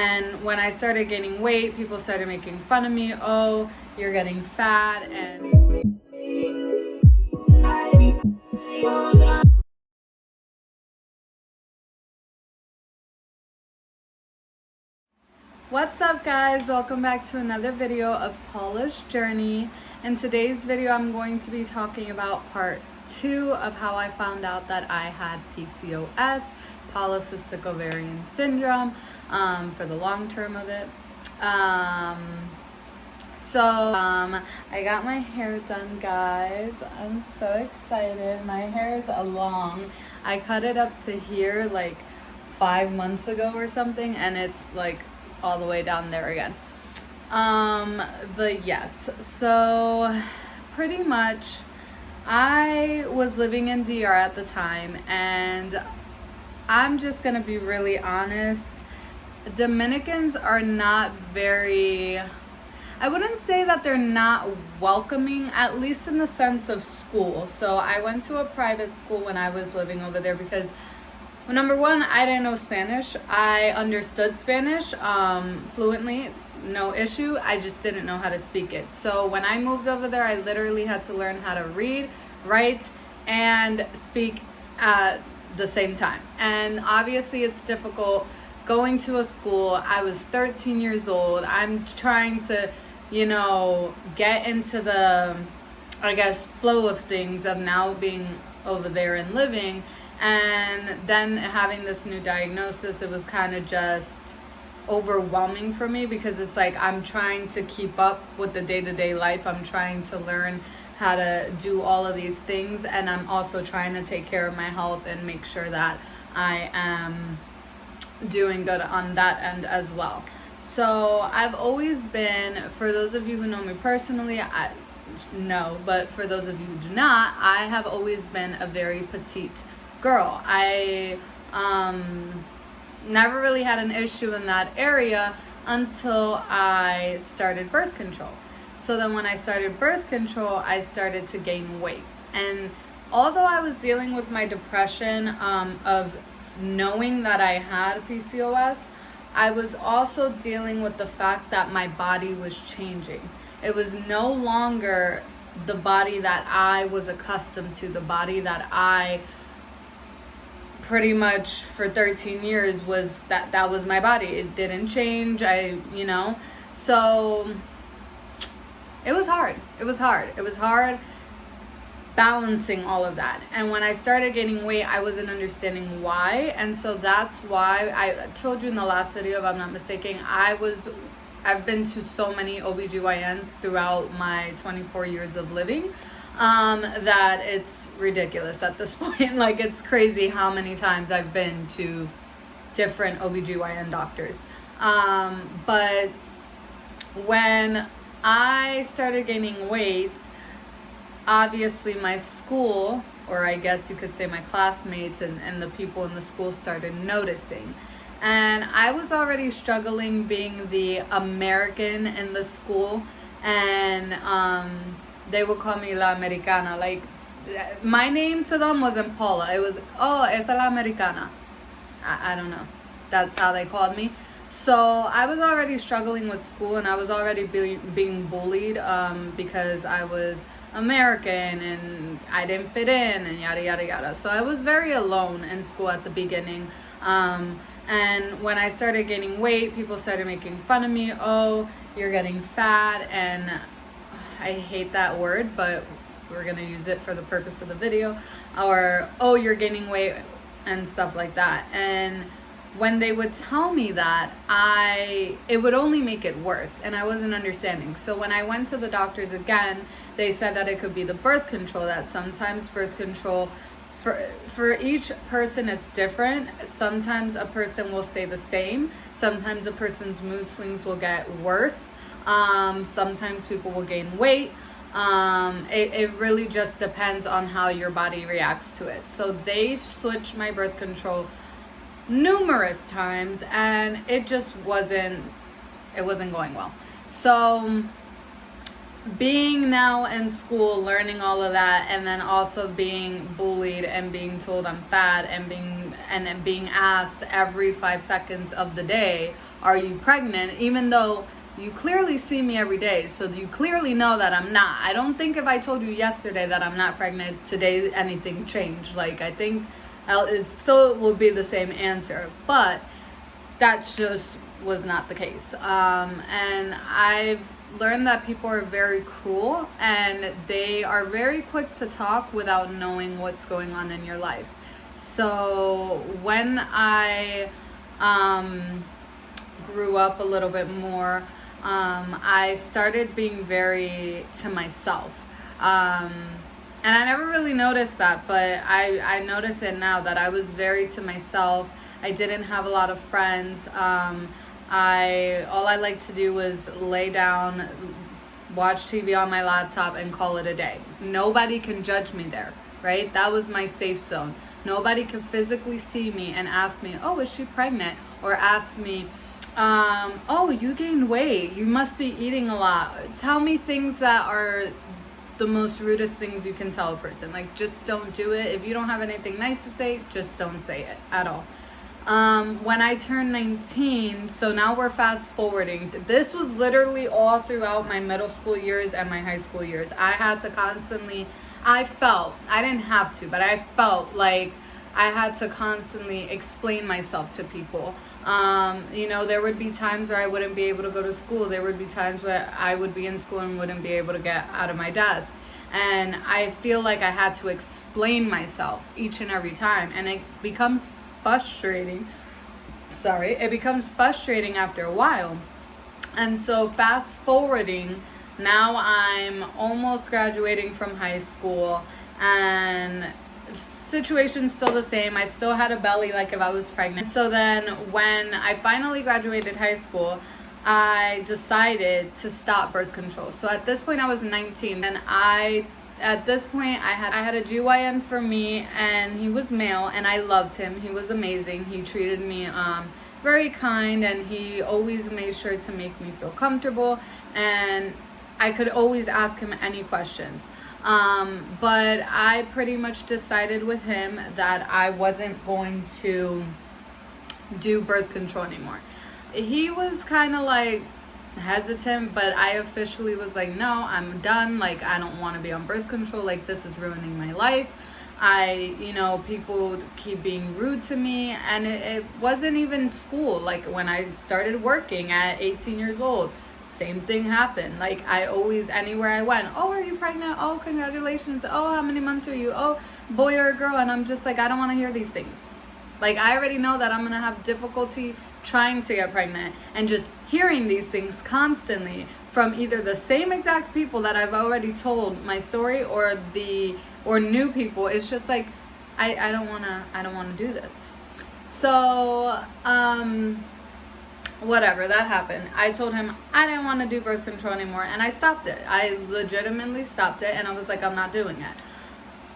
And when I started gaining weight, people started making fun of me. Oh, you're getting fat. And what's up, guys? Welcome back to another video of Paula's journey. In today's video, I'm going to be talking about part 2 of how I found out that I had PCOS, polycystic ovarian syndrome, for the long term of it. I got my hair done, guys. I'm so excited. My hair is long. I cut it up to here like 5 months ago or something, and it's like all the way down there again. But yes, so pretty much I was living in DR at the time, and I'm just gonna be really honest. Dominicans are not very, I wouldn't say that they're not welcoming, at least in the sense of school. So I went to a private school when I was living over there because, well, number one, I didn't know Spanish. I understood Spanish fluently, no issue. I just didn't know how to speak it. So when I moved over there, I literally had to learn how to read, write, and speak at the same time. And obviously it's difficult going to a school. I was 13 years old. I'm trying to, get into the, I guess, flow of things of now being over there and living. And then having this new diagnosis, it was kind of just overwhelming for me because it's like I'm trying to keep up with the day-to-day life. I'm trying to learn how to do all of these things, and I'm also trying to take care of my health and make sure that I am doing good on that end as well. So I've always been, for those of you who know me personally, but for those of you who do not, I have always been a very petite girl. I never really had an issue in that area until I started birth control. So then when I started birth control, I started to gain weight. And although I was dealing with my depression of knowing that I had PCOS, I was also dealing with the fact that my body was changing. It was no longer the body that I was accustomed to, the body that I pretty much for 13 years was that was my body. It didn't change. So it was hard. It was hard balancing all of that. And when I started gaining weight, I wasn't understanding why. And so that's why I told you in the last video, if I'm not mistaken, I've been to so many OBGYNs throughout my 24 years of living that it's ridiculous at this point. Like, it's crazy how many times I've been to different OBGYN doctors. But when I started gaining weight, obviously my school, or I guess you could say my classmates and the people in the school started noticing. And I was already struggling being the American in the school, and they would call me La Americana. Like, my name to them wasn't Paula. It was, oh, esa la Americana. I don't know. That's how they called me. So I was already struggling with school, and I was already being bullied because I was American and I didn't fit in and yada yada yada. So I was very alone in school at the beginning. And when I started gaining weight, people started making fun of me. Oh, you're getting fat. And I hate that word, but we're gonna use it for the purpose of the video. Or, oh, you're gaining weight and stuff like that. And when they would tell me that, it would only make it worse, and I wasn't understanding. So when I went to the doctors again, they said that it could be the birth control, that sometimes birth control, for each person it's different. Sometimes a person will stay the same. Sometimes a person's mood swings will get worse. Sometimes people will gain weight. It really just depends on how your body reacts to it. So they switched my birth control numerous times, and it just wasn't going well. So being now in school, learning all of that, and then also being bullied and being told I'm fat and being asked every 5 seconds of the day, are you pregnant? Even though you clearly see me every day, so you clearly know that I'm not. I don't think if I told you yesterday that I'm not pregnant, today anything changed. Like, I think it still will be the same answer, but that just was not the case. And I've learned that people are very cruel, and they are very quick to talk without knowing what's going on in your life. So when I grew up a little bit more, I started being very to myself. And I never really noticed that, but I notice it now that I was very to myself. I didn't have a lot of friends. All I liked to do was lay down, watch TV on my laptop, and call it a day. Nobody can judge me there, right? That was my safe zone. Nobody could physically see me and ask me, oh, is she pregnant? Or ask me, oh, you gained weight. You must be eating a lot. Tell me things that are the most rudest things you can tell a person. Like, just don't do it. If you don't have anything nice to say, just don't say it at all. When I turned 19, so now we're fast forwarding. This was literally all throughout my middle school years and my high school years. I had to constantly, I didn't have to, but I felt like I had to constantly explain myself to people. There would be times where I wouldn't be able to go to school. There would be times where I would be in school and wouldn't be able to get out of my desk. And I feel like I had to explain myself each and every time. And it becomes frustrating. It becomes frustrating after a while. And so fast forwarding, now I'm almost graduating from high school, and situation's still the same. I still had a belly like if I was pregnant. So then when I finally graduated high school, I decided to stop birth control. So at this point I was 19, and at this point I had a GYN for me, and he was male, and I loved him. He was amazing. He treated me very kind, and he always made sure to make me feel comfortable, and I could always ask him any questions. But I pretty much decided with him that I wasn't going to do birth control anymore. He was kind of like hesitant, but I officially was like, no, I'm done. Like, I don't want to be on birth control. Like, this is ruining my life. People keep being rude to me, and it wasn't even school. Like, when I started working at 18 years old, same thing happened. Like, I always, anywhere I went, oh, are you pregnant? Oh, congratulations. Oh, how many months are you? Oh, boy or girl? And I'm just like, I don't want to hear these things. Like, I already know that I'm going to have difficulty trying to get pregnant, and just hearing these things constantly from either the same exact people that I've already told my story, or new people. It's just like, I don't want to do this. So, whatever, that happened. I told him I didn't want to do birth control anymore, and I stopped it. I legitimately stopped it, and I was like, I'm not doing it.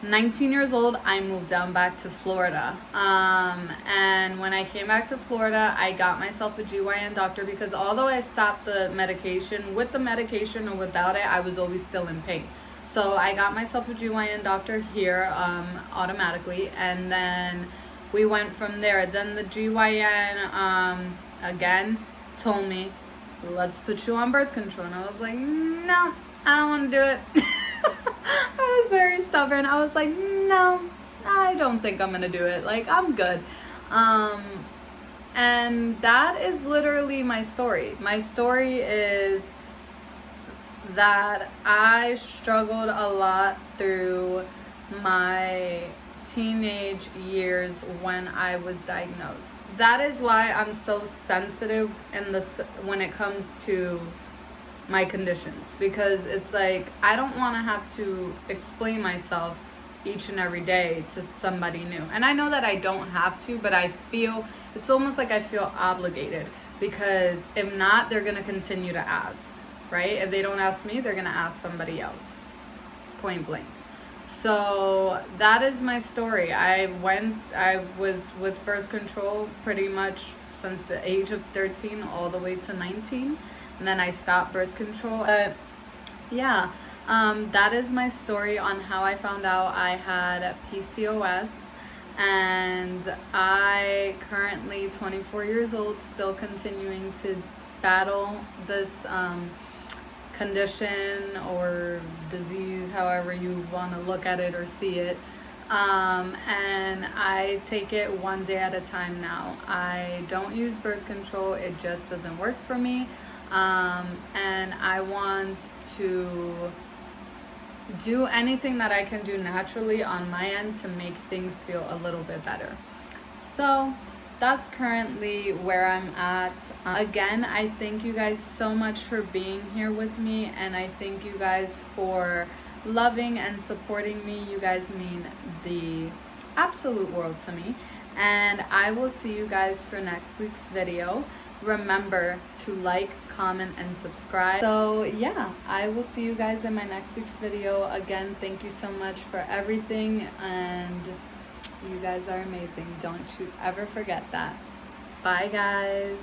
19 years old, I moved down back to Florida. And when I came back to Florida, I got myself a GYN doctor, because although I stopped the medication, with the medication or without it, I was always still in pain. So I got myself a GYN doctor here automatically, and then we went from there. Then the GYN again told me, let's put you on birth control. And I was like, no, I don't want to do it. I was very stubborn. I was like, no, I don't think I'm gonna do it. Like, I'm good. And that is literally my story. My story is that I struggled a lot through my teenage years when I was diagnosed. That is why I'm so sensitive when it comes to my conditions, because it's like, I don't want to have to explain myself each and every day to somebody new. And I know that I don't have to, but it's almost like I feel obligated, because if not, they're going to continue to ask, right? If they don't ask me, they're going to ask somebody else, point blank. So that is my story. I was with birth control pretty much since the age of 13 all the way to 19. And then I stopped birth control. That is my story on how I found out I had PCOS. And I currently 24 years old, still continuing to battle this condition or disease, however you want to look at it or see it. And I take it one day at a time now. I don't use birth control, it just doesn't work for me. And I want to do anything that I can do naturally on my end to make things feel a little bit better. So that's currently where I'm at. Again, I thank you guys so much for being here with me, and I thank you guys for loving and supporting me. You guys mean the absolute world to me, and I will see you guys for next week's video. Remember to like, comment, and subscribe. So yeah, I will see you guys in my next week's video. Again, thank you so much for everything, and you guys are amazing. Don't you ever forget that. Bye, guys.